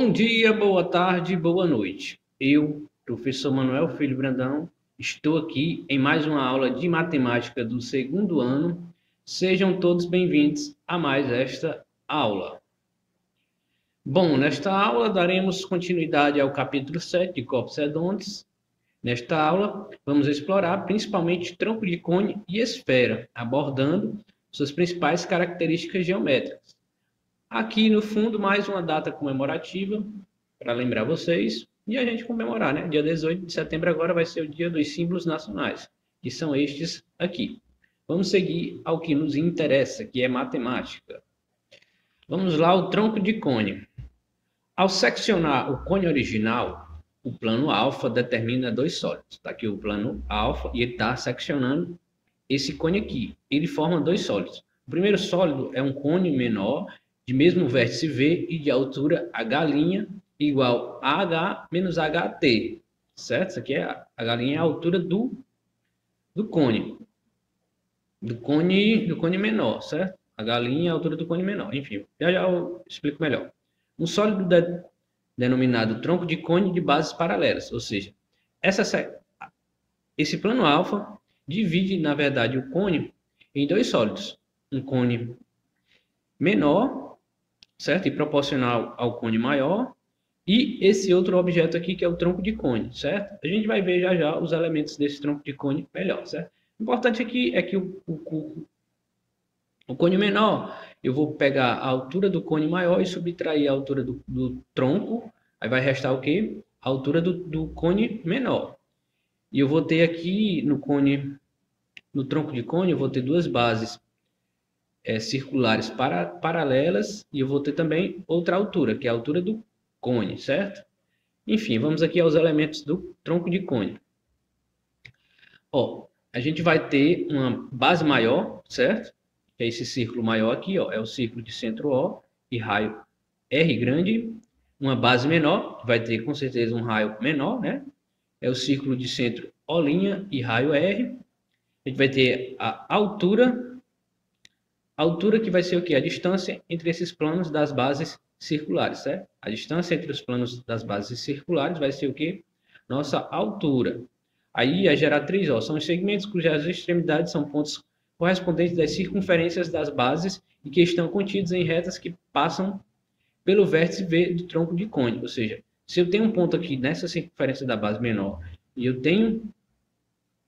Bom dia, boa tarde, boa noite. Eu, professor Manuel Filho Brandão, estou aqui em mais uma aula de matemática do segundo ano. Sejam todos bem-vindos a mais esta aula. Bom, nesta aula daremos continuidade ao capítulo 7 de corpos redondos. Nesta aula, vamos explorar principalmente tronco de cone e esfera, abordando suas principais características geométricas. Aqui no fundo, mais uma data comemorativa para lembrar vocês e a gente comemorar, né? Dia 18 de setembro agora vai ser o dia dos símbolos nacionais, que são estes aqui. Vamos seguir ao que nos interessa, que é matemática. Vamos lá, o tronco de cone. Ao seccionar o cone original, o plano alfa determina dois sólidos. Está aqui o plano alfa e ele está seccionando esse cone aqui. Ele forma dois sólidos. O primeiro sólido é um cone menor, de mesmo vértice V e de altura H' igual a H menos HT, certo? Isso aqui é H' é a altura do cone menor, certo? H' é a altura do cone menor, enfim, já eu explico melhor. Um sólido denominado tronco de cone de bases paralelas, ou seja, esse plano alfa divide, na verdade, o cone em dois sólidos, um cone menor, certo? E proporcional ao cone maior, e esse outro objeto aqui que é o tronco de cone, certo? A gente vai ver já já os elementos desse tronco de cone melhor, certo? O importante aqui é que o cone menor, eu vou pegar a altura do cone maior e subtrair a altura do tronco, aí vai restar o quê? A altura do cone menor. E eu vou ter aqui no tronco de cone, eu vou ter duas bases circulares paralelas e eu vou ter também outra altura, que é a altura do cone, certo? Enfim, vamos aqui aos elementos do tronco de cone. Ó, a gente vai ter uma base maior, certo? Que é esse círculo maior aqui, ó, é o círculo de centro O e raio R grande. Uma base menor, vai ter com certeza um raio menor, né? É o círculo de centro O' e raio R. A gente vai ter a altura que vai ser o quê? A distância entre esses planos das bases circulares, certo? A distância entre os planos das bases circulares vai ser o quê? Nossa altura. Aí a geratriz, ó, são os segmentos cujas extremidades são pontos correspondentes das circunferências das bases e que estão contidos em retas que passam pelo vértice V do tronco de cone. Ou seja, se eu tenho um ponto aqui nessa circunferência da base menor e eu tenho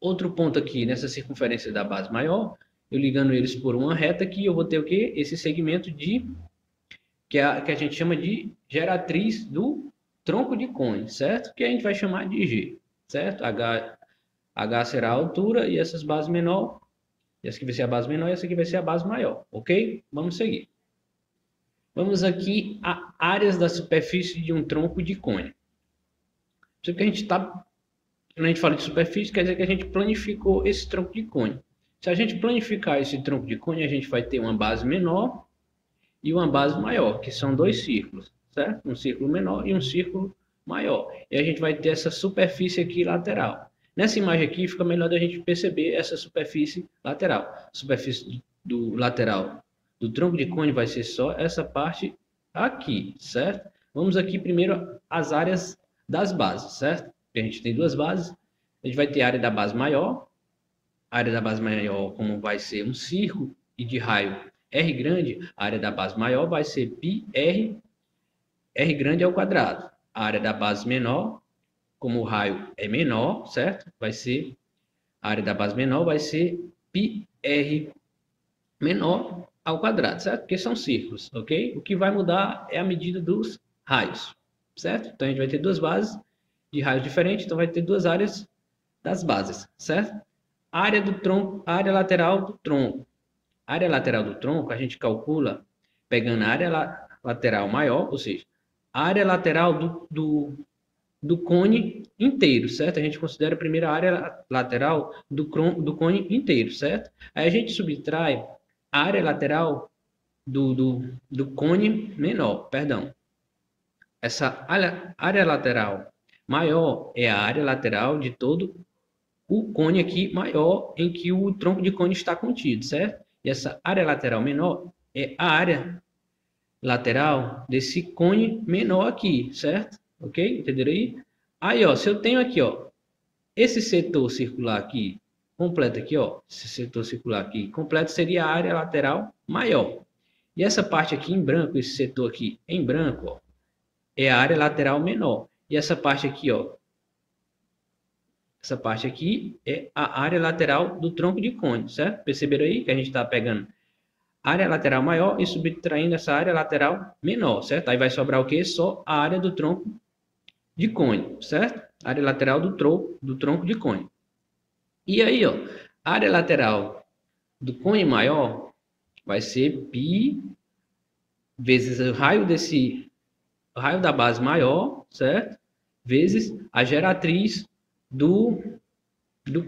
outro ponto aqui nessa circunferência da base maior, eu ligando eles por uma reta aqui, eu vou ter o quê? Esse segmento que a gente chama de geratriz do tronco de cone, certo? Que a gente vai chamar de G, certo? H será a altura e essas bases menor, essa aqui vai ser a base menor e essa aqui vai ser a base maior, ok? Vamos seguir. Vamos aqui a áreas da superfície de um tronco de cone. Isso que a gente está, quando a gente fala de superfície, quer dizer que a gente planificou esse tronco de cone. Se a gente planificar esse tronco de cone, a gente vai ter uma base menor e uma base maior, que são dois círculos, certo? Um círculo menor e um círculo maior. E a gente vai ter essa superfície aqui lateral. Nessa imagem aqui fica melhor da gente perceber essa superfície lateral. A superfície do lateral do tronco de cone vai ser só essa parte aqui, certo? Vamos aqui primeiro às áreas das bases, certo? A gente tem duas bases. A gente vai ter a área da base maior. A área da base maior, como vai ser um círculo e de raio R grande, a área da base maior vai ser πr, R grande ao quadrado. A área da base menor, como o raio é menor, certo? A área da base menor vai ser πr menor ao quadrado, certo? Porque são círculos, ok? O que vai mudar é a medida dos raios, certo? Então, a gente vai ter duas bases de raios diferentes, então vai ter duas áreas das bases, certo? Área do tronco, área lateral do tronco. A área lateral do tronco a gente calcula pegando a área lateral maior, ou seja, a área lateral do cone inteiro, certo? A gente considera a primeira área lateral do cone inteiro, certo? Aí a gente subtrai a área lateral do cone menor, perdão. Essa área lateral maior é a área lateral de todo o cone aqui maior em que o tronco de cone está contido, certo? E essa área lateral menor é a área lateral desse cone menor aqui, certo? Ok? Entenderam aí? Aí, ó, se eu tenho aqui, ó, esse setor circular aqui, completo aqui, ó, esse setor circular aqui, completo seria a área lateral maior. E essa parte aqui em branco, esse setor aqui em branco, ó, é a área lateral menor. E essa parte aqui, ó, essa parte aqui é a área lateral do tronco de cone, certo? Perceberam aí que a gente está pegando área lateral maior e subtraindo essa área lateral menor, certo? Aí vai sobrar o quê? Só a área do tronco de cone, certo? Área lateral do tronco de cone. E aí, ó, a área lateral do cone maior vai ser π vezes o raio da base maior, certo? Vezes a geratriz do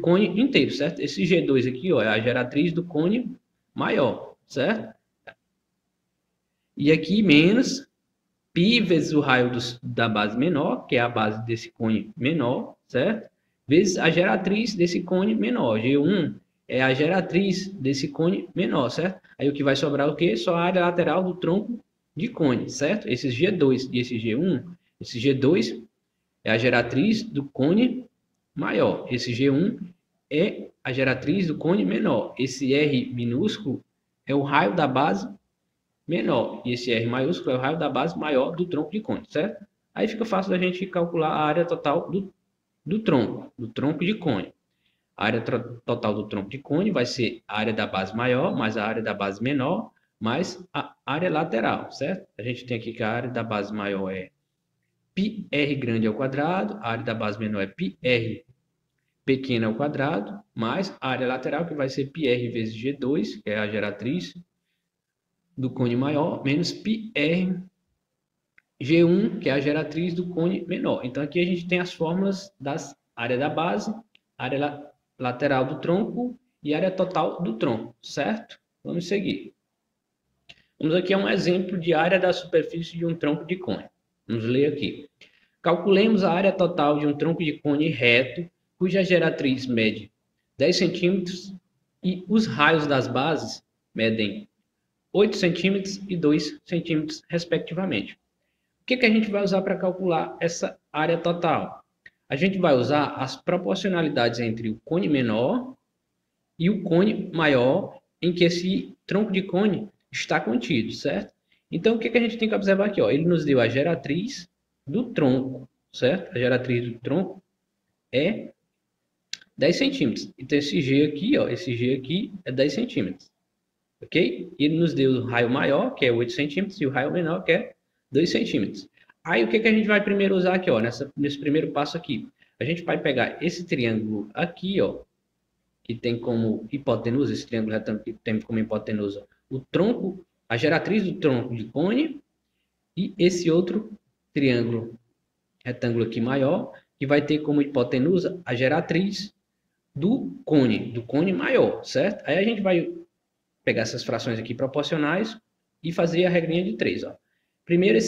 cone inteiro, certo? Esse G2 aqui, ó, é a geratriz do cone maior, certo? E aqui menos π vezes o raio da base menor, que é a base desse cone menor, certo? Vezes a geratriz desse cone menor. G1 é a geratriz desse cone menor, certo? Aí o que vai sobrar o quê? Só a área lateral do tronco de cone, certo? Esse G2 e esse G1, esse G2 é a geratriz do cone maior. Esse G1 é a geratriz do cone menor. Esse R minúsculo é o raio da base menor. E esse R maiúsculo é o raio da base maior do tronco de cone, certo? Aí fica fácil da gente calcular a área total do tronco de cone. A área total do tronco de cone vai ser a área da base maior mais a área da base menor mais a área lateral, certo? A gente tem aqui que a área da base maior é πr grande ao quadrado, a área da base menor é πr pequena ao quadrado, mais a área lateral, que vai ser πr vezes G2, que é a geratriz do cone maior, menos πr G1, que é a geratriz do cone menor. Então, aqui a gente tem as fórmulas das área da base, área lateral do tronco e área total do tronco, certo? Vamos seguir. Vamos aqui a um exemplo de área da superfície de um tronco de cone. Vamos ler aqui. Calculemos a área total de um tronco de cone reto, cuja geratriz mede 10 centímetros e os raios das bases medem 8 centímetros e 2 centímetros, respectivamente. O que a gente vai usar para calcular essa área total? A gente vai usar as proporcionalidades entre o cone menor e o cone maior, em que esse tronco de cone está contido, certo? Então, o que a gente tem que observar aqui? Ó? Ele nos deu a geratriz do tronco, certo? A geratriz do tronco é 10 centímetros. Então, esse G aqui, ó, esse G aqui é 10 centímetros. Ok? E ele nos deu o raio maior, que é 8 centímetros, e o raio menor, que é 2 centímetros. Aí, o que a gente vai primeiro usar aqui, ó, nesse primeiro passo aqui? A gente vai pegar esse triângulo aqui, ó, que tem como hipotenusa, esse triângulo retângulo que tem como hipotenusa o tronco, a geratriz do tronco de cone, e esse outro triângulo retângulo aqui maior, que vai ter como hipotenusa a geratriz do cone maior, certo? Aí a gente vai pegar essas frações aqui proporcionais e fazer a regrinha de 3, ó. Primeiro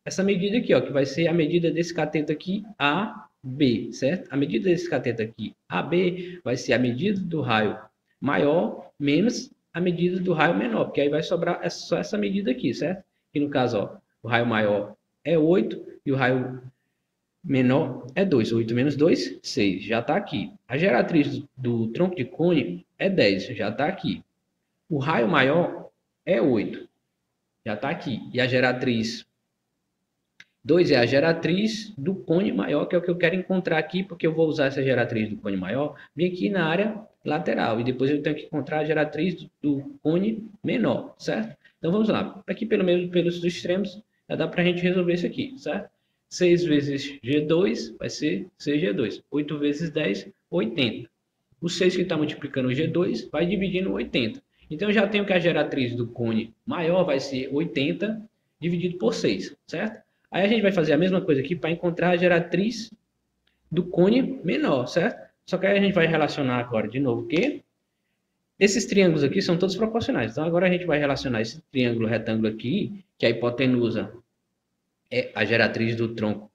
essa medida aqui, ó, que vai ser a medida desse cateto aqui, AB, certo? A medida desse cateto aqui, AB, vai ser a medida do raio maior menos a medida do raio menor, porque aí vai sobrar só essa medida aqui, certo? Que no caso, ó, o raio maior é 8 e o raio menor é 2. 8 menos 2, 6. Já está aqui. A geratriz do tronco de cone é 10. Já está aqui. O raio maior é 8. Já está aqui. E a geratriz 2 é a geratriz do cone maior, que é o que eu quero encontrar aqui, porque eu vou usar essa geratriz do cone maior, vem aqui na área lateral. E depois eu tenho que encontrar a geratriz do cone menor, certo? Então vamos lá. Aqui, pelo menos pelos extremos, já dá para a gente resolver isso aqui, certo? 6 vezes G2 vai ser CG2. 8 vezes 10, 80. O 6 que está multiplicando o G2 vai dividindo 80. Então, eu já tenho que a geratriz do cone maior vai ser 80 dividido por 6, certo? Aí a gente vai fazer a mesma coisa aqui para encontrar a geratriz do cone menor, certo? Só que aí a gente vai relacionar agora de novo que esses triângulos aqui são todos proporcionais. Então, agora a gente vai relacionar esse triângulo retângulo aqui, que a hipotenusa é a geratriz do tronco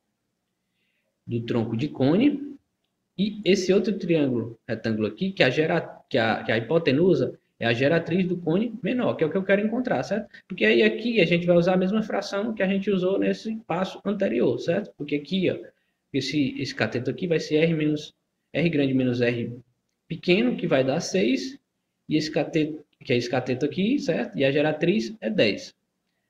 de cone, e esse outro triângulo retângulo aqui, que a hipotenusa é a geratriz do cone menor, que é o que eu quero encontrar, certo? Porque aí aqui a gente vai usar a mesma fração que a gente usou nesse passo anterior, certo? Porque aqui, ó, esse cateto aqui vai ser R grande menos R pequeno, que vai dar 6, e esse cateto, que é esse cateto aqui, certo? E a geratriz é 10.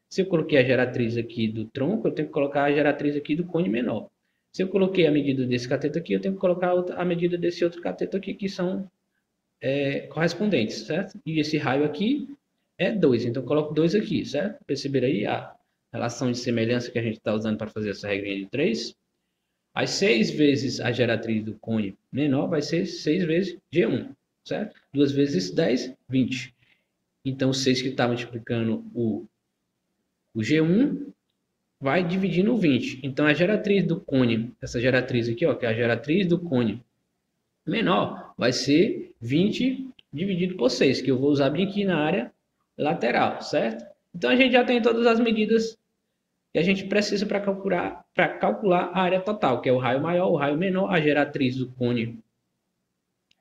Se eu coloquei a geratriz aqui do tronco, eu tenho que colocar a geratriz aqui do cone menor. Se eu coloquei a medida desse cateto aqui, eu tenho que colocar a medida desse outro cateto aqui, que são correspondentes, certo? E esse raio aqui é 2, então eu coloco 2 aqui, certo? Perceberam aí a relação de semelhança que a gente está usando para fazer essa regrinha de 3? As 6 vezes a geratriz do cone menor vai ser 6 vezes G1, certo? 2 vezes 10, 20. Então, 6 que está multiplicando o G1 vai dividir no 20. Então, a geratriz do cone, essa geratriz aqui, ó, que é a geratriz do cone menor, vai ser 20 dividido por 6, que eu vou usar bem aqui na área lateral, certo? Então, a gente já tem todas as medidas que a gente precisa para calcular a área total, que é o raio maior, o raio menor, a geratriz do cone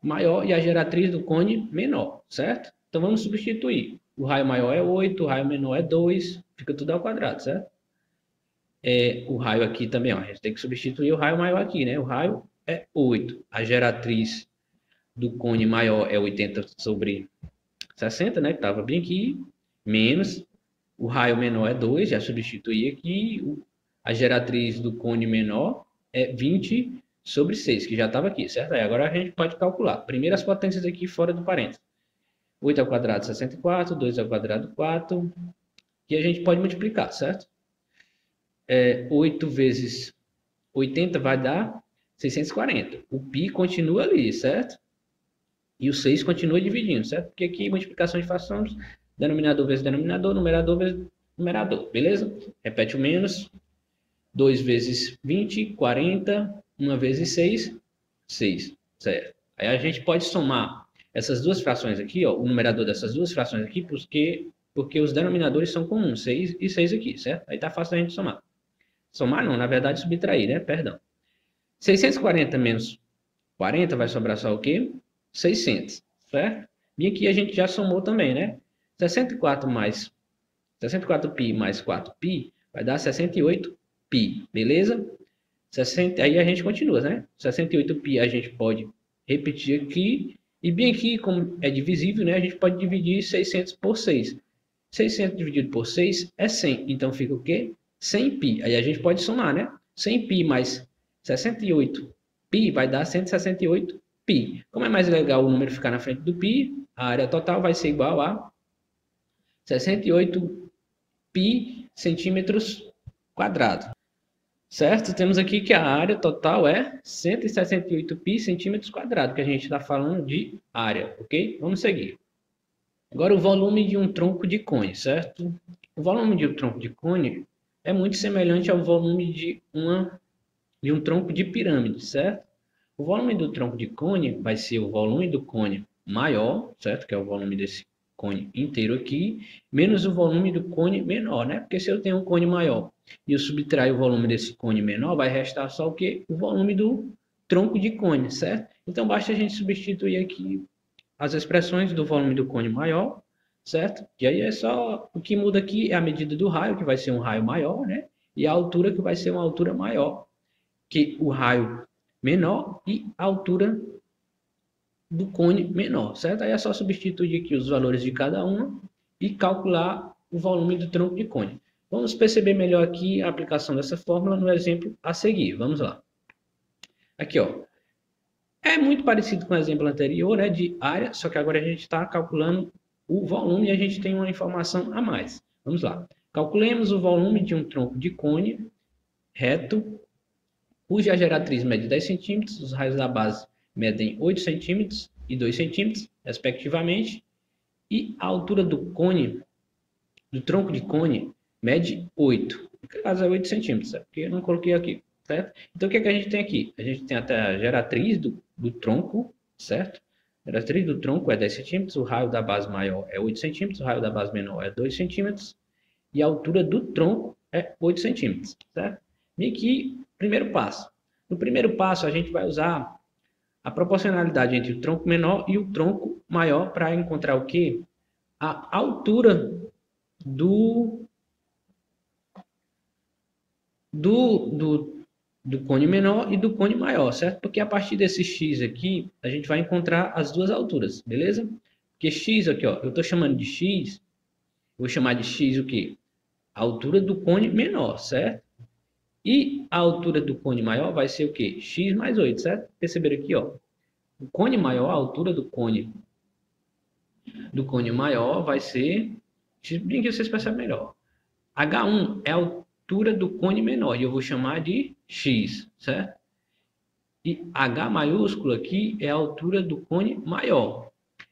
maior e a geratriz do cone menor, certo? Então, vamos substituir. O raio maior é 8, o raio menor é 2, fica tudo ao quadrado, certo? O raio aqui também, ó, a gente tem que substituir o raio maior aqui, né? O raio é 8. A geratriz do cone maior é 80 sobre 60, né? Que estava bem aqui. Menos. O raio menor é 2, já substituí aqui. A geratriz do cone menor é 20 sobre 6, que já estava aqui, certo? Aí agora a gente pode calcular. Primeiro as potências aqui fora do parênteses. 8 ao quadrado, 64. 2 ao quadrado, 4. E a gente pode multiplicar, certo? 8 vezes 80 vai dar 640. O π continua ali, certo? E o 6 continua dividindo, certo? Porque aqui multiplicação de frações, denominador vezes denominador, numerador vezes numerador, beleza? Repete o menos. 2 vezes 20, 40. 1 vezes 6, 6, certo? Aí a gente pode somar essas duas frações aqui, ó, o numerador dessas duas frações aqui, porque os denominadores são comuns, 6 e 6 aqui, certo? Aí tá fácil a gente somar. Somar não, na verdade subtrair, né? Perdão. 640 menos 40 vai sobrar só o quê? 600, certo? E aqui a gente já somou também, né? 64 mais 64π mais 4π vai dar 68π, beleza? 60, aí a gente continua, né? 68π a gente pode repetir aqui. E bem aqui, como é divisível, né? A gente pode dividir 600 por 6. 600 dividido por 6 é 100. Então fica o quê? 100π. Aí a gente pode somar, né? 100π mais 68π vai dar 168π. Como é mais legal o número ficar na frente do π, a área total vai ser igual a 68π centímetros quadrados. Certo? Temos aqui que a área total é 168π centímetros quadrados, que a gente está falando de área, ok? Vamos seguir. Agora o volume de um tronco de cone, certo? O volume de um tronco de cone é muito semelhante ao volume de um tronco de pirâmide, certo? O volume do tronco de cone vai ser o volume do cone maior, certo? Que é o volume desse cone inteiro aqui, menos o volume do cone menor, né? Porque se eu tenho um cone maior e eu subtrair o volume desse cone menor, vai restar só o quê? O volume do tronco de cone, certo? Então basta a gente substituir aqui as expressões do volume do cone maior, certo? E aí é só, o que muda aqui é a medida do raio, que vai ser um raio maior, né? E a altura, que vai ser uma altura maior que o raio menor, e a altura do cone menor, certo? Aí é só substituir aqui os valores de cada uma e calcular o volume do tronco de cone. Vamos perceber melhor aqui a aplicação dessa fórmula no exemplo a seguir. Vamos lá. Aqui, ó. É muito parecido com o exemplo anterior, né, de área, só que agora a gente está calculando o volume e a gente tem uma informação a mais. Vamos lá. Calculemos o volume de um tronco de cone reto, cuja geratriz mede 10 centímetros, os raios da base medem 8 centímetros e 2 centímetros, respectivamente, e a altura do cone, do tronco de cone, mede 8. No caso é 8 centímetros, é porque eu não coloquei aqui, certo? Então o que é que a gente tem aqui? A gente tem até a geratriz do tronco, certo? A geratriz do tronco é 10 centímetros, o raio da base maior é 8 centímetros, o raio da base menor é 2 centímetros, e a altura do tronco é 8 centímetros, certo? E aqui, primeiro passo. No primeiro passo, a gente vai usar a proporcionalidade entre o tronco menor e o tronco maior para encontrar o quê? A altura do cone menor e do cone maior, certo? Porque a partir desse x aqui, a gente vai encontrar as duas alturas, beleza? Porque x aqui, ó, eu estou chamando de x, vou chamar de x o quê? A altura do cone menor, certo? E a altura do cone maior vai ser o quê? X mais 8, certo? Perceberam aqui, ó. O cone maior, a altura do cone maior vai ser... Bem que vocês percebem melhor. H1 é a altura do cone menor e eu vou chamar de X, certo? E H maiúsculo aqui é a altura do cone maior.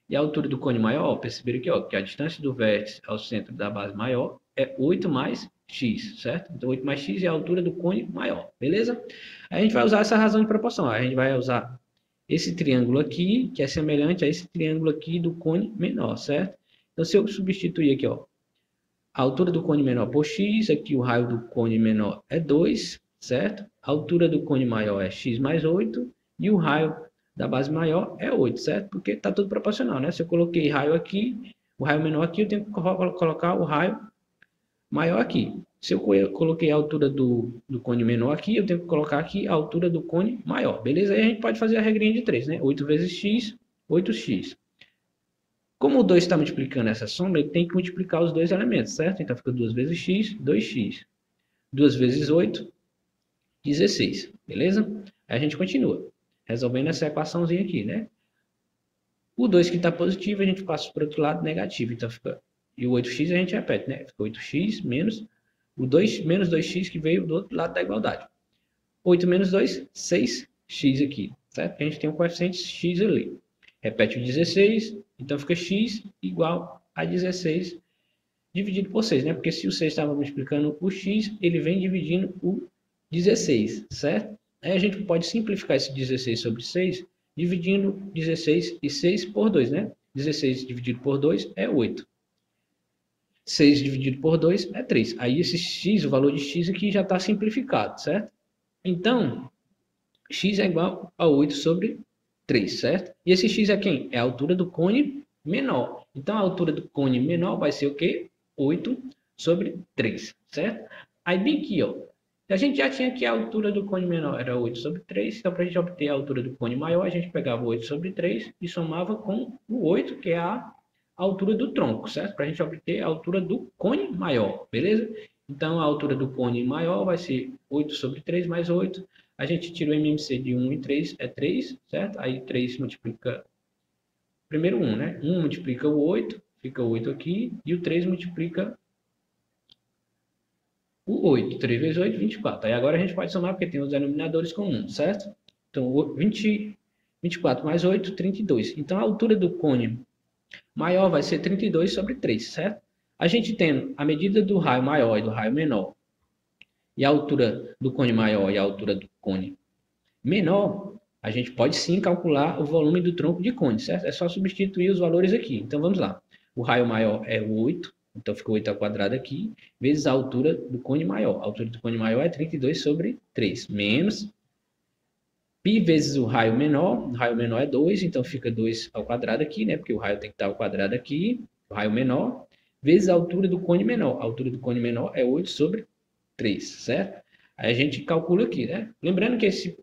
E a altura do cone maior, perceberam aqui, ó, que a distância do vértice ao centro da base maior é 8 mais x, certo? Então, 8 mais x é a altura do cone maior, beleza? Aí a gente vai usar essa razão de proporção. Aí a gente vai usar esse triângulo aqui, que é semelhante a esse triângulo aqui do cone menor, certo? Então, se eu substituir aqui, ó, a altura do cone menor por x, aqui o raio do cone menor é 2, certo? A altura do cone maior é x mais 8 e o raio da base maior é 8, certo? Porque está tudo proporcional, né? Se eu coloquei raio aqui, o raio menor aqui, eu tenho que colocar o raio maior aqui. Se eu coloquei a altura do cone menor aqui, eu tenho que colocar aqui a altura do cone maior, beleza? Aí a gente pode fazer a regrinha de 3, né? 8 vezes x, 8x. Como o 2 está multiplicando essa sombra, ele tem que multiplicar os dois elementos, certo? Então fica 2 vezes x, 2x. 2 vezes 8, 16, beleza? Aí a gente continua resolvendo essa equaçãozinha aqui, né? O 2 que está positivo, a gente passa para o outro lado negativo. Então fica... E o 8x a gente repete, né? Fica 8x menos o 2 menos 2x que veio do outro lado da igualdade. 8 menos 2, 6x aqui, certo? Porque a gente tem um coeficiente x ali. Repete o 16, então fica x igual a 16 dividido por 6, né? Porque se o 6 estava multiplicando o x, ele vem dividindo o 16, certo? Aí a gente pode simplificar esse 16 sobre 6, dividindo 16 e 6 por 2, né? 16 dividido por 2 é 8. 6 dividido por 2 é 3. Aí esse x, o valor de x aqui já está simplificado, certo? Então, x é igual a 8 sobre 3, certo? E esse x é quem? É a altura do cone menor. Então, a altura do cone menor vai ser o quê? 8 sobre 3, certo? Aí, bem aqui, ó. A gente já tinha que a altura do cone menor era 8 sobre 3. Então, para a gente obter a altura do cone maior, a gente pegava 8 sobre 3 e somava com o 8, que é a altura do tronco, certo? Para a gente obter a altura do cone maior, beleza? Então, a altura do cone maior vai ser 8 sobre 3 mais 8. A gente tira o MMC de 1 e 3, é 3, certo? Aí 3 multiplica... Primeiro 1, né? 1 multiplica o 8, fica 8 aqui. E o 3 multiplica o 8. 3 vezes 8, 24. Aí agora a gente pode somar porque tem os denominadores comuns, certo? Então, 24 mais 8, 32. Então, a altura do cone maior vai ser 32 sobre 3, certo? A gente tendo a medida do raio maior e do raio menor, e a altura do cone maior e a altura do cone menor, a gente pode sim calcular o volume do tronco de cone, certo? É só substituir os valores aqui. Então, vamos lá. O raio maior é 8, então fica 8 ao quadrado aqui, vezes a altura do cone maior. A altura do cone maior é 32 sobre 3, menos π vezes o raio menor é 2, então fica 2 ao quadrado aqui, né? Porque o raio tem que estar ao quadrado aqui, o raio menor, vezes a altura do cone menor. A altura do cone menor é 8 sobre 3, certo? Aí a gente calcula aqui, né? Lembrando que esse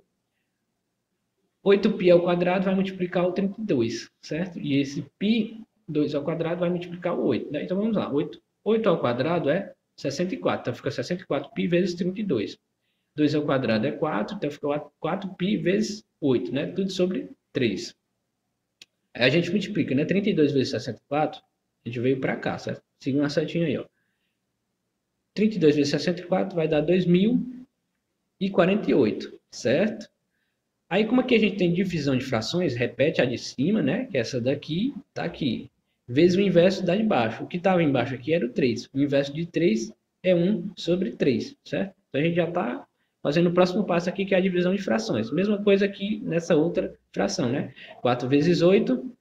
8π ao quadrado vai multiplicar o 32, certo? E esse π2 ao quadrado vai multiplicar o 8, né? Então vamos lá, 8 ao quadrado é 64, então fica 64π vezes 32. 2 ao quadrado é 4, então fica 4π vezes 8, né? Tudo sobre 3. Aí a gente multiplica, né? 32 vezes 64, a gente veio para cá, certo? Siga uma setinha aí, ó. 32 vezes 64 vai dar 2048, certo? Aí, como aqui a gente tem divisão de frações, repete a de cima, né? Que essa daqui tá aqui. Vezes o inverso da de baixo. O que estava embaixo aqui era o 3. O inverso de 3 é 1 sobre 3, certo? Então, a gente já está fazendo o próximo passo aqui, que é a divisão de frações. Mesma coisa aqui nessa outra fração, né? 4 vezes 8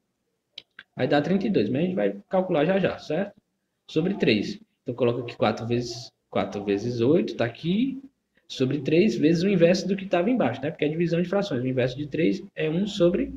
vai dar 32, mas a gente vai calcular já já, certo? Sobre 3. Então, coloca aqui 4 vezes 8, está aqui, sobre 3 vezes o inverso do que estava embaixo, né? Porque é divisão de frações. O inverso de 3 é 1 sobre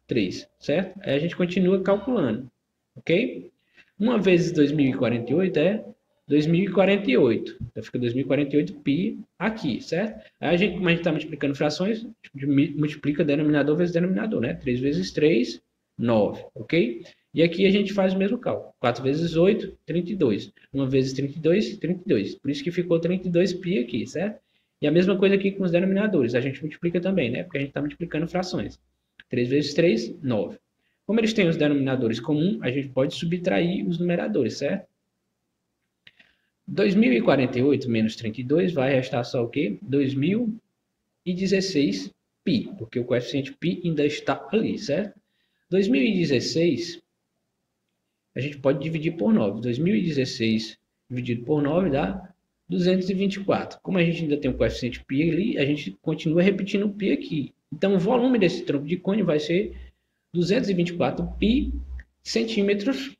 3, certo? Aí a gente continua calculando, ok? 1 vezes 2048 é 2048. Então fica 2048 π aqui, certo? Aí a gente, como a gente está multiplicando frações, multiplica denominador vezes denominador, né? 3 vezes 3, 9, ok? E aqui a gente faz o mesmo cálculo. 4 vezes 8, 32. 1 vezes 32, 32. Por isso que ficou 32 π aqui, certo? E a mesma coisa aqui com os denominadores. A gente multiplica também, né? Porque a gente está multiplicando frações. 3 vezes 3, 9. Como eles têm os denominadores comuns, a gente pode subtrair os numeradores, certo? 2048 menos 32 vai restar só o quê? 2016 π, porque o coeficiente π ainda está ali, certo? 2016, a gente pode dividir por 9. 2016 dividido por 9 dá 224. Como a gente ainda tem o coeficiente π ali, a gente continua repetindo o π aqui. Então, o volume desse tronco de cone vai ser 224 π centímetros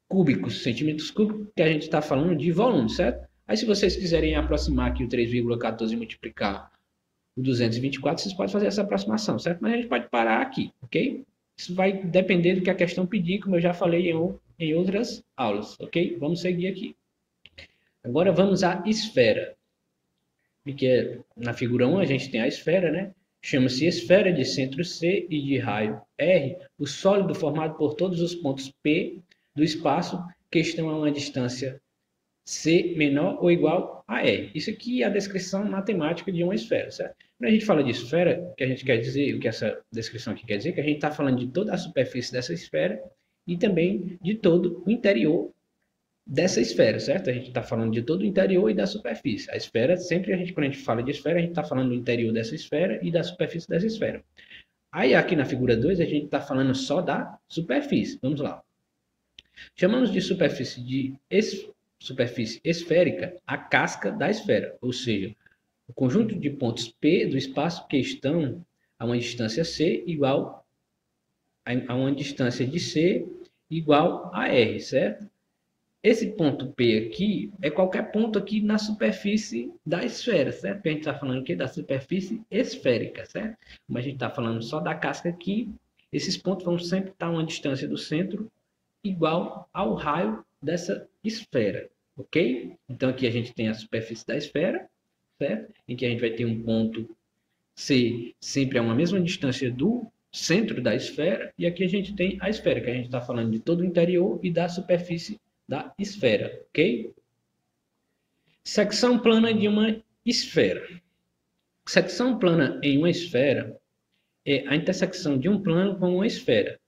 cúbicos. Centímetros cúbicos que a gente está falando de volume, certo? Aí, se vocês quiserem aproximar aqui o 3,14 e multiplicar o 224, vocês podem fazer essa aproximação, certo? Mas a gente pode parar aqui, ok? Isso vai depender do que a questão pedir, como eu já falei em outras aulas, ok? Vamos seguir aqui. Agora vamos à esfera. Porque na figura 1 a gente tem a esfera, né? Chama-se esfera de centro C e de raio R, o sólido formado por todos os pontos P do espaço que estão a uma distância C menor ou igual a R. Isso aqui é a descrição matemática de uma esfera, certo? Quando a gente fala de esfera, o que a gente quer dizer, o que essa descrição aqui quer dizer, é que a gente está falando de toda a superfície dessa esfera e também de todo o interior dessa esfera, certo? A gente está falando de todo o interior e da superfície. A esfera, sempre quando a gente fala de esfera, a gente está falando do interior dessa esfera e da superfície dessa esfera. Aí aqui na figura 2, a gente está falando só da superfície. Vamos lá. Chamamos de superfície esférica a casca da esfera, ou seja, o conjunto de pontos P do espaço que estão a uma distância C igual a uma distância de C igual a R, certo? Esse ponto P aqui é qualquer ponto aqui na superfície da esfera, certo? Porque a gente está falando aqui da superfície esférica, certo? Como a gente está falando só da casca aqui, esses pontos vão sempre estar a uma distância do centro igual ao raio dessa esfera, ok? Então aqui a gente tem a superfície da esfera, certo? Em que a gente vai ter um ponto C sempre a uma mesma distância do centro da esfera, e aqui a gente tem a esfera, que a gente está falando de todo o interior e da superfície da esfera, ok? Secção plana de uma esfera. Secção plana em uma esfera é a intersecção de um plano com uma esfera,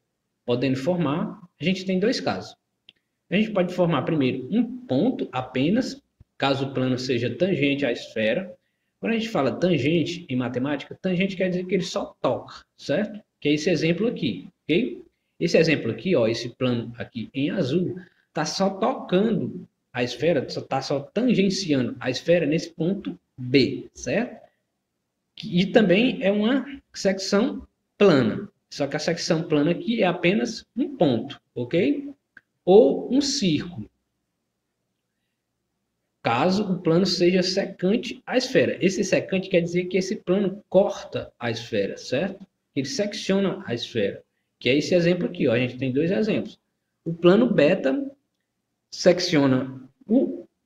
podendo formar, a gente tem dois casos. A gente pode formar primeiro um ponto apenas, caso o plano seja tangente à esfera. Quando a gente fala tangente em matemática, tangente quer dizer que ele só toca, certo? Que é esse exemplo aqui, ok? Esse exemplo aqui, ó, esse plano aqui em azul, está só tocando a esfera, está só tangenciando a esfera nesse ponto B, certo? E também é uma secção plana. Só que a secção plana aqui é apenas um ponto, ok? Ou um círculo. Caso o plano seja secante à esfera. Esse secante quer dizer que esse plano corta a esfera, certo? Ele secciona a esfera. Que é esse exemplo aqui, ó. A gente tem dois exemplos. O plano beta secciona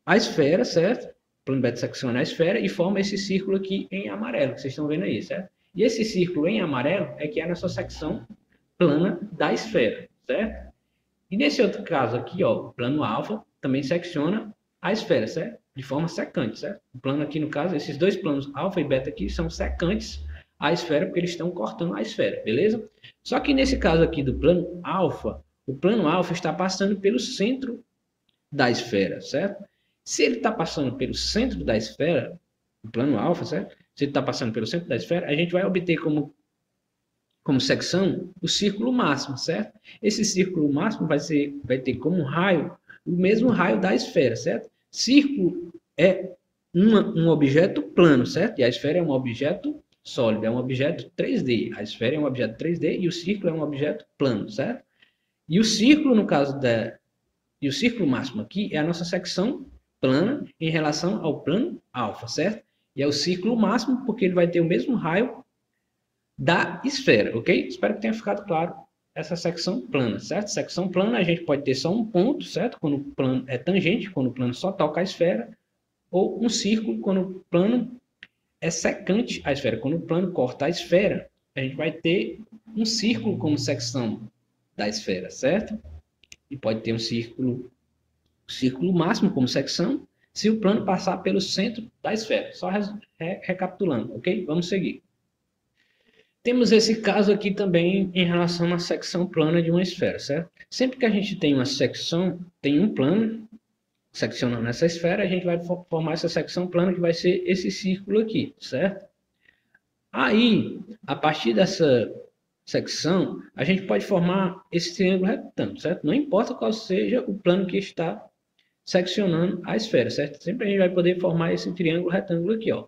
a esfera, certo? O plano beta secciona a esfera e forma esse círculo aqui em amarelo, que vocês estão vendo aí, certo? E esse círculo em amarelo é que é a nossa secção plana da esfera, certo? E nesse outro caso aqui, ó, o plano alfa também secciona a esfera, certo? De forma secante, certo? O plano aqui, no caso, esses dois planos alfa e beta aqui são secantes à esfera, porque eles estão cortando a esfera, beleza? Só que nesse caso aqui do plano alfa, o plano alfa está passando pelo centro da esfera, certo? Se ele está passando pelo centro da esfera, o plano alfa, certo? Se ele está passando pelo centro da esfera, a gente vai obter como secção o círculo máximo, certo? Esse círculo máximo vai ter como raio o mesmo raio da esfera, certo? Círculo é um objeto plano, certo? E a esfera é um objeto sólido, é um objeto 3D. A esfera é um objeto 3D e o círculo é um objeto plano, certo? E o círculo, no caso e o círculo máximo aqui é a nossa secção plana em relação ao plano alfa, certo? E é o círculo máximo porque ele vai ter o mesmo raio da esfera, ok? Espero que tenha ficado claro essa secção plana, certo? Secção plana a gente pode ter só um ponto, certo? Quando o plano é tangente, quando o plano só toca a esfera, ou um círculo quando o plano é secante à esfera. Quando o plano corta a esfera, a gente vai ter um círculo como secção da esfera, certo? E pode ter um círculo máximo como secção, se o plano passar pelo centro da esfera. Só recapitulando, ok? Vamos seguir. Temos esse caso aqui também em relação à secção plana de uma esfera, certo? Sempre que a gente tem uma secção, tem um plano seccionando essa esfera, a gente vai formar essa secção plana que vai ser esse círculo aqui, certo? Aí, a partir dessa secção, a gente pode formar esse triângulo retângulo, certo? Não importa qual seja o plano que está seccionando a esfera, certo? Sempre a gente vai poder formar esse triângulo retângulo aqui, ó.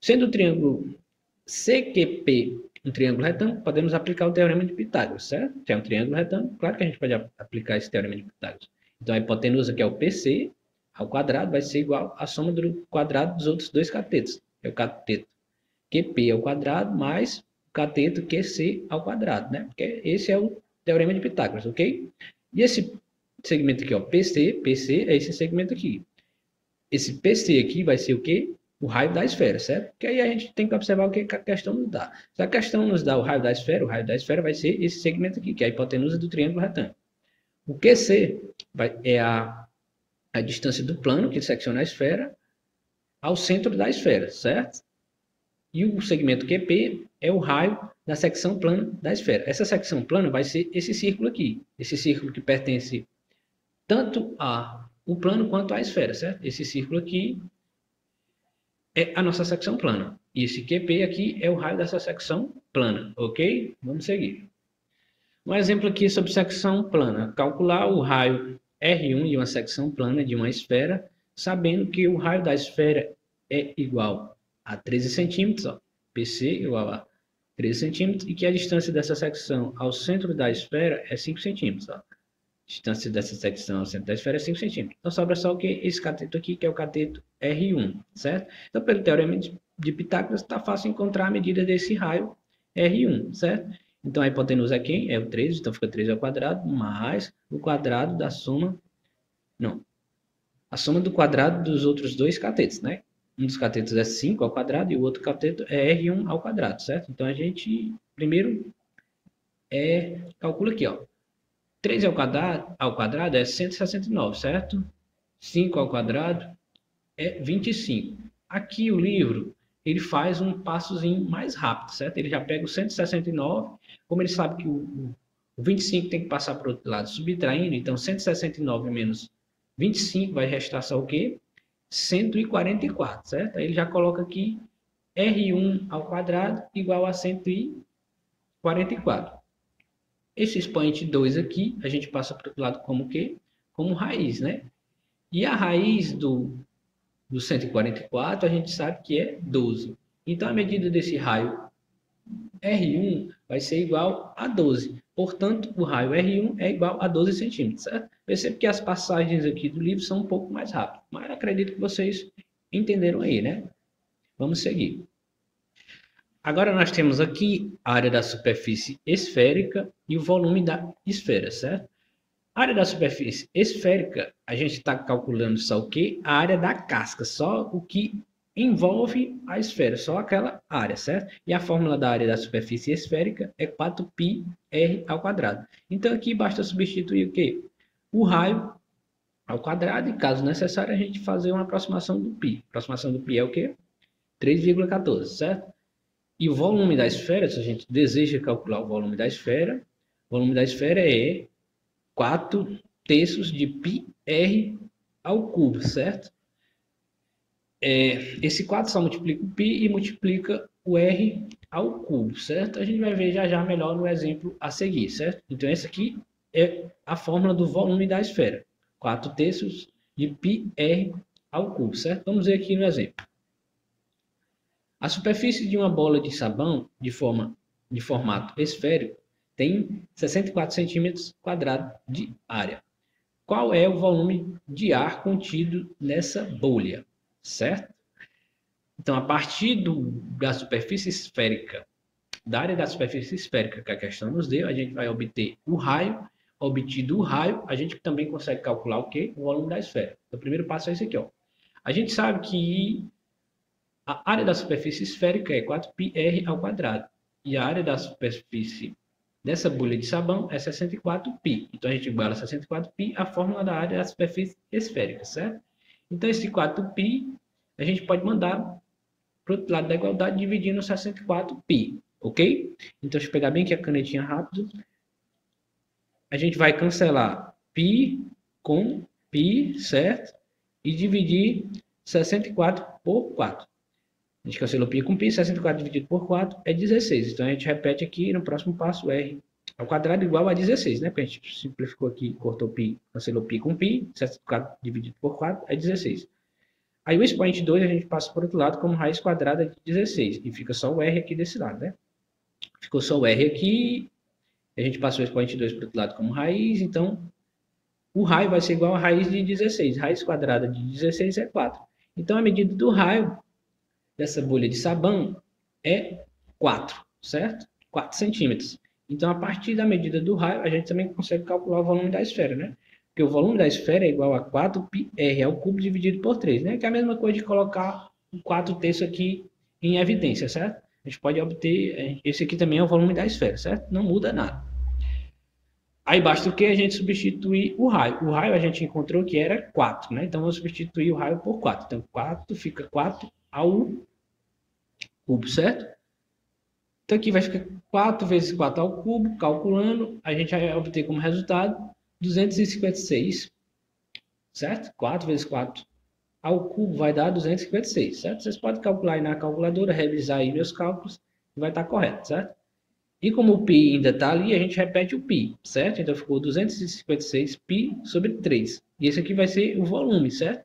Sendo o triângulo CQP um triângulo retângulo, podemos aplicar o teorema de Pitágoras, certo? Se é um triângulo retângulo, claro que a gente pode aplicar esse teorema de Pitágoras. Então, a hipotenusa, que é o PC, ao quadrado, vai ser igual à soma do quadrado dos outros dois catetos. É o cateto QP ao quadrado mais o cateto QC ao quadrado, né? Porque esse é o teorema de Pitágoras, ok? E esse segmento aqui, ó, PC é esse segmento aqui. Esse PC aqui vai ser o quê? O raio da esfera, certo? Porque aí a gente tem que observar o que a questão nos dá. Se a questão nos dá o raio da esfera vai ser esse segmento aqui, que é a hipotenusa do triângulo retângulo. O QC é a distância do plano que secciona a esfera ao centro da esfera, certo? E o segmento QP é o raio da secção plana da esfera. Essa secção plana vai ser esse círculo aqui. Esse círculo que pertence tanto ao plano quanto à esfera, certo? Esse círculo aqui é a nossa secção plana. E esse QP aqui é o raio dessa secção plana, ok? Vamos seguir. Um exemplo aqui sobre secção plana. Calcular o raio R1 de uma secção plana de uma esfera, sabendo que o raio da esfera é igual a 13 centímetros, ó, PC igual a 13 centímetros, e que a distância dessa secção ao centro da esfera é 5 centímetros. Ó. A distância dessa secção ao centro da esfera é 5 centímetros. Então, sobra só o que? Esse cateto aqui, que é o cateto R1, certo? Então, pelo teorema de Pitágoras, está fácil encontrar a medida desse raio R1, certo? Então, a hipotenusa é quem? É o 13, então fica 13 ao quadrado, mais o quadrado da soma... Não. A soma do quadrado dos outros dois catetos, né? Um dos catetos é 5 ao quadrado e o outro cateto é R1 ao quadrado, certo? Então, a gente primeiro calcula aqui, ó. 13 ao quadrado é 169, certo? 5 ao quadrado é 25. Aqui o livro, ele faz um passozinho mais rápido, certo? Ele já pega o 169, como ele sabe que o 25 tem que passar para o outro lado, subtraindo, então 169 menos 25 vai restar só o quê? 144, certo? Aí ele já coloca aqui R1 ao quadrado igual a 144. Esse expoente 2 aqui, a gente passa para o outro lado como o quê? Como raiz, né? E a raiz do 144, a gente sabe que é 12. Então, a medida desse raio R1 vai ser igual a 12. Portanto, o raio R1 é igual a 12 centímetros, certo? Percebo que as passagens aqui do livro são um pouco mais rápidas, mas acredito que vocês entenderam aí, né? Vamos seguir. Agora nós temos aqui a área da superfície esférica e o volume da esfera, certo? A área da superfície esférica, a gente está calculando só o quê? A área da casca, só o que envolve a esfera, só aquela área, certo? E a fórmula da área da superfície esférica é 4πr ao quadrado. Então aqui basta substituir o quê? O raio ao quadrado e, caso necessário, a gente fazer uma aproximação do π. A aproximação do π é o quê? 3,14, certo? E o volume da esfera, se a gente deseja calcular o volume da esfera é 4/3 de πr ao cubo, certo? Esse 4 só multiplica o π e multiplica o r ao cubo, certo? A gente vai ver já melhor no exemplo a seguir, certo? Então, essa aqui é a fórmula do volume da esfera. 4/3 de πr ao cubo, certo? Vamos ver aqui no exemplo. A superfície de uma bola de sabão de formato esférico tem 64 centímetros quadrados de área. Qual é o volume de ar contido nessa bolha? Certo? Então, a partir da superfície esférica, da área da superfície esférica que a questão nos deu, a gente vai obter o raio. Obtido o raio, a gente também consegue calcular o quê? O volume da esfera. Então, o primeiro passo é esse aqui, ó. A gente sabe que a área da superfície esférica é 4πr ao quadrado. E a área da superfície dessa bolha de sabão é 64π. Então, a gente iguala 64π à fórmula da área da superfície esférica, certo? Então, esse 4π a gente pode mandar para o outro lado da igualdade dividindo 64π, ok? Então, deixa eu pegar bem aqui a canetinha rápido. A gente vai cancelar π com π, certo? E dividir 64 por 4. A gente cancelou π com π, 64 dividido por 4 é 16. Então, a gente repete aqui no próximo passo, r ao quadrado igual a 16, né? Porque a gente simplificou aqui, cortou π, cancelou π com π, 64 dividido por 4 é 16. Aí o expoente 2 a gente passa por outro lado como raiz quadrada de 16. E fica só o r aqui desse lado, né? Ficou só o r aqui. A gente passou o expoente 2 para o outro lado como raiz. Então, o raio vai ser igual a raiz de 16. Raiz quadrada de 16 é 4. Então, a medida do raio dessa bolha de sabão é 4, certo? 4 centímetros. Então, a partir da medida do raio, a gente também consegue calcular o volume da esfera, né? Porque o volume da esfera é igual a 4πr ao cubo dividido por 3, né? Que é a mesma coisa de colocar o 4 terços aqui em evidência, certo? A gente pode obter, esse aqui também é o volume da esfera, certo? Não muda nada. Aí basta o que? A gente substituir o raio. O raio a gente encontrou que era 4, né? Então, vamos substituir o raio por 4. Então, 4 fica 4 ao cubo, certo? Então, aqui vai ficar 4 vezes 4 ao cubo, calculando, a gente vai obter como resultado 256, certo? 4 vezes 4 ao cubo vai dar 256, certo? Vocês podem calcular aí na calculadora, revisar aí meus cálculos, e vai estar correto, certo? E como o π ainda está ali, a gente repete o π, certo? Então, ficou 256 π sobre 3. E esse aqui vai ser o volume, certo?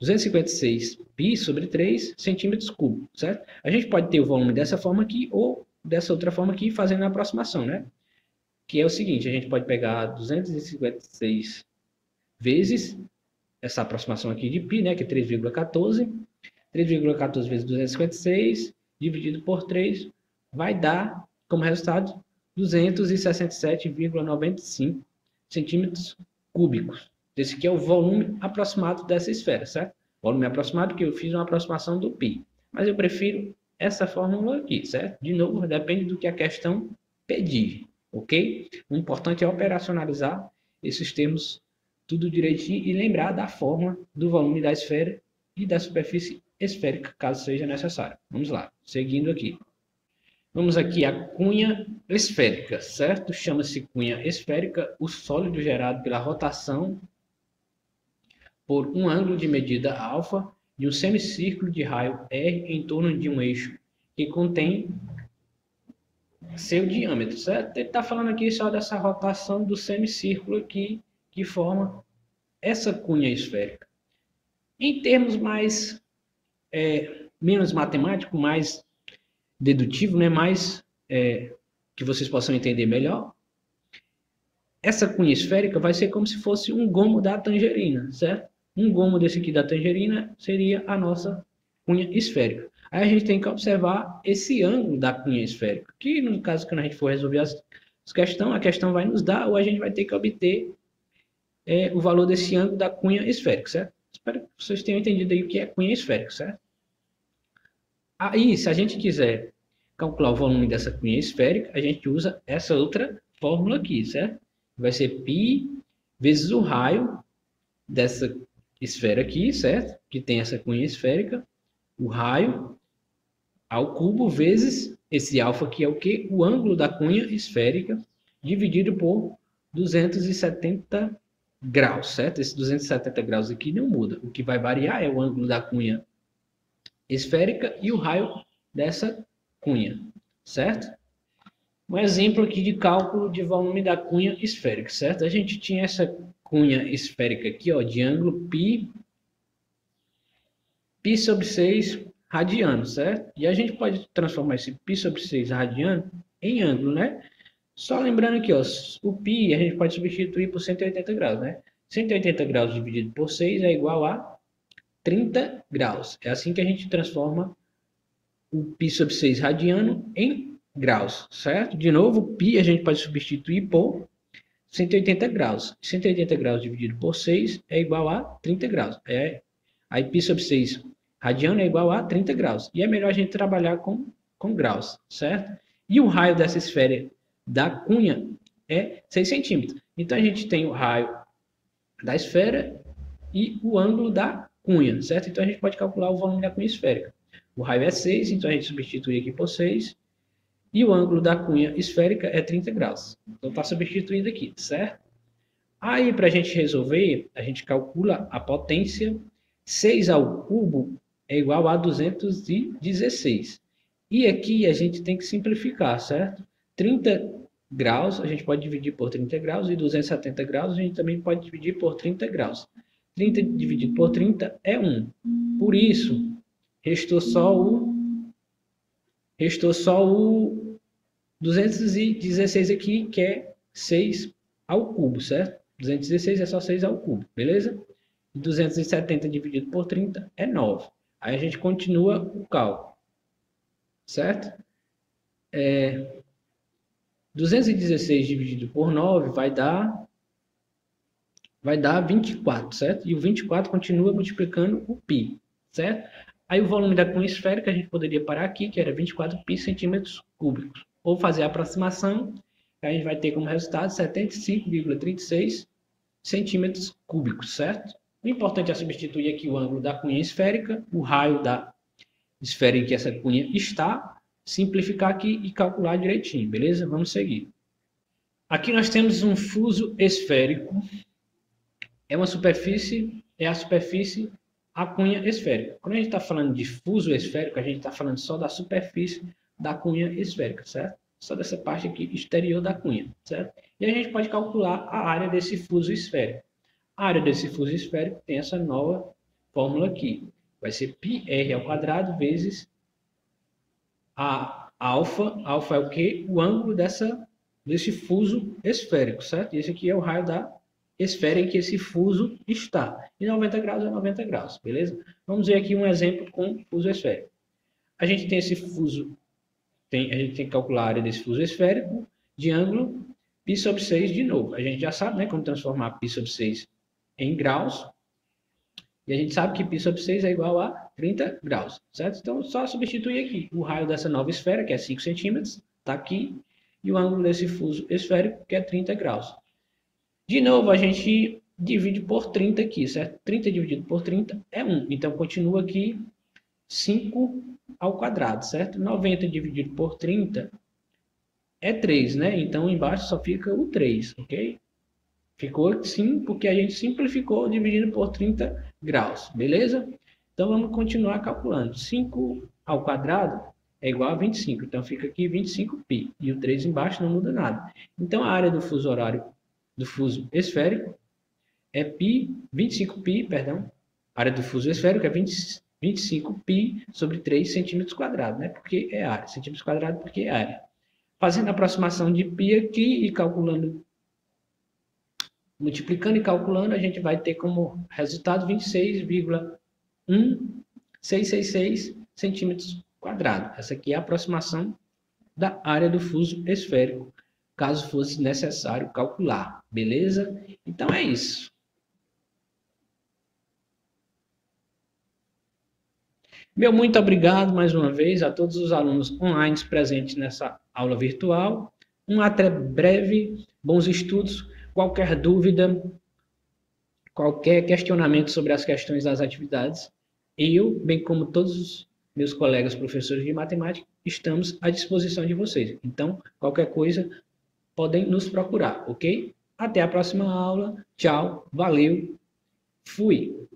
256 π sobre 3 centímetros cúbicos, certo? A gente pode ter o volume dessa forma aqui ou dessa outra forma aqui, fazendo a aproximação, né? Que é o seguinte, a gente pode pegar 256 vezes essa aproximação aqui de π, né? Que é 3,14. 3,14 vezes 256 dividido por 3 vai dar, como resultado, 267,95 centímetros cúbicos. Esse aqui é o volume aproximado dessa esfera, certo? Volume aproximado que eu fiz uma aproximação do π. Mas eu prefiro essa fórmula aqui, certo? De novo, depende do que a questão pedir, ok? O importante é operacionalizar esses termos tudo direitinho e lembrar da forma do volume da esfera e da superfície esférica, caso seja necessário. Vamos lá, seguindo aqui. Vamos aqui à cunha esférica, certo? Chama-se cunha esférica o sólido gerado pela rotação por um ângulo de medida alfa de um semicírculo de raio R em torno de um eixo que contém seu diâmetro, certo? Ele está falando aqui só dessa rotação do semicírculo aqui que forma essa cunha esférica. Em termos mais menos matemático, mais dedutivo, né? Mais que vocês possam entender melhor. Essa cunha esférica vai ser como se fosse um gomo da tangerina, certo? Um gomo desse aqui da tangerina seria a nossa cunha esférica. Aí a gente tem que observar esse ângulo da cunha esférica, que no caso, quando a gente for resolver a questão vai nos dar, ou a gente vai ter que obter o valor desse ângulo da cunha esférica, certo? Espero que vocês tenham entendido aí o que é cunha esférica, certo? Aí, se a gente quiser calcular o volume dessa cunha esférica, a gente usa essa outra fórmula aqui, certo? Vai ser π vezes o raio dessa esfera aqui, certo? Que tem essa cunha esférica, o raio ao cubo vezes esse alfa que é o quê? O ângulo da cunha esférica dividido por 270 graus, certo? Esse 270 graus aqui não muda. O que vai variar é o ângulo da cunha esférica e o raio dessa cunha, certo? Um exemplo aqui de cálculo de volume da cunha esférica, certo? A gente tinha essa cunha esférica aqui, ó, de ângulo π sobre 6 radiano, certo? E a gente pode transformar esse π sobre 6 radiano em ângulo, né? Só lembrando aqui, ó, o π a gente pode substituir por 180 graus, né? 180 graus dividido por 6 é igual a 30 graus. É assim que a gente transforma o π sobre 6 radiano em graus, certo? De novo, o π a gente pode substituir por 180 graus. 180 graus dividido por 6 é igual a 30 graus. Aí π sobre 6 radiano é igual a 30 graus. E é melhor a gente trabalhar com graus, certo? E o raio dessa esfera da cunha é 6 centímetros. Então, a gente tem o raio da esfera e o ângulo da cunha, certo? Então, a gente pode calcular o volume da cunha esférica. O raio é 6, então a gente substitui aqui por 6. E o ângulo da cunha esférica é 30 graus. Então, está substituído aqui, certo? Aí, para a gente resolver, a gente calcula a potência. 6 ao cubo é igual a 216. E aqui a gente tem que simplificar, certo? 30 graus, a gente pode dividir por 30 graus. E 270 graus, a gente também pode dividir por 30 graus. 30 dividido por 30 é 1. Por isso, restou só o 216 aqui, que é 6 ao cubo, certo? 216 é só 6 ao cubo, beleza? 270 dividido por 30 é 9. Aí a gente continua o cálculo, certo? 216 dividido por 9 vai dar 24, certo? E o 24 continua multiplicando o π, certo? Aí o volume da cunha esférica a gente poderia parar aqui, que era 24 π centímetros cúbicos. Ou fazer a aproximação, que a gente vai ter como resultado 75,36 centímetros cúbicos, certo? O importante é substituir aqui o ângulo da cunha esférica, o raio da esfera em que essa cunha está, simplificar aqui e calcular direitinho, beleza? Vamos seguir. Aqui nós temos um fuso esférico. É a superfície, a cunha esférica. Quando a gente está falando de fuso esférico, a gente está falando só da superfície da cunha esférica, certo? Só dessa parte aqui exterior da cunha, certo? E a gente pode calcular a área desse fuso esférico. A área desse fuso esférico tem essa nova fórmula aqui. Vai ser πr ao quadrado vezes a alfa. Alfa é o quê? O ângulo desse fuso esférico, certo? E esse aqui é o raio da esfera em que esse fuso está. E 90 graus é 90 graus, beleza? Vamos ver aqui um exemplo com fuso esférico. A gente tem esse fuso, a gente tem que calcular a área desse fuso esférico de ângulo π sobre 6 de novo. A gente já sabe, né, como transformar π sobre 6 em graus. E a gente sabe que π sobre 6 é igual a 30 graus, certo? Então, só substituir aqui o raio dessa nova esfera, que é 5 centímetros, está aqui, e o ângulo desse fuso esférico, que é 30 graus. De novo, a gente divide por 30 aqui, certo? 30 dividido por 30 é 1. Então, continua aqui 5 ao quadrado, certo? 90 dividido por 30 é 3, né? Então, embaixo só fica o 3, ok? Ficou assim porque a gente simplificou dividindo por 30 graus, beleza? Então, vamos continuar calculando. 5 ao quadrado é igual a 25. Então, fica aqui 25π. E o 3 embaixo não muda nada. Então, a área do fuso horário do fuso esférico é 25π, perdão. A área do fuso esférico é 25π sobre 3 centímetros quadrados, né? Porque é área. Centímetros quadrados porque é área. Fazendo a aproximação de π aqui e calculando, multiplicando e calculando, a gente vai ter como resultado 26,1666 centímetros quadrados. Essa aqui é a aproximação da área do fuso esférico, caso fosse necessário calcular, beleza? Então é isso. Meu muito obrigado mais uma vez a todos os alunos online presentes nessa aula virtual. Até breve, bons estudos. Qualquer dúvida, qualquer questionamento sobre as questões das atividades, eu, bem como todos os meus colegas professores de matemática, estamos à disposição de vocês. Então, qualquer coisa, podem nos procurar, ok? Até a próxima aula. Tchau, valeu, fui!